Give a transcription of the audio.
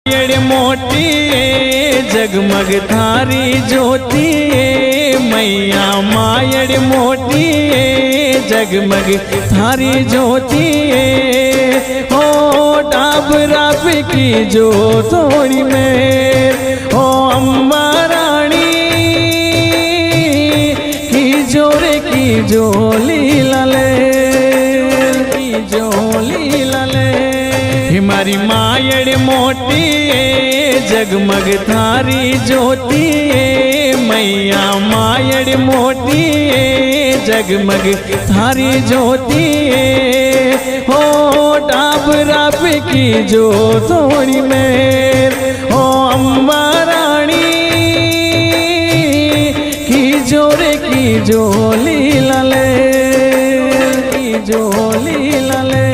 मायड़ मोटी जगमग थारी ज्योति मैया मायड़ मोटी जगमग थारी ज्योति हो डाबरा की जो थोड़ी मेर हो अम्बा रानी की जोरे की जोली लले की जोली लले हमारी मायड़ मोटी जगमग थारी ज्योति मैया मायड़ मोटी जगमग थारी ज्योति हो डाबरा की जो थोड़ी मेर हो अम्बा रानी की जोरे की जोली लले की जोली लले।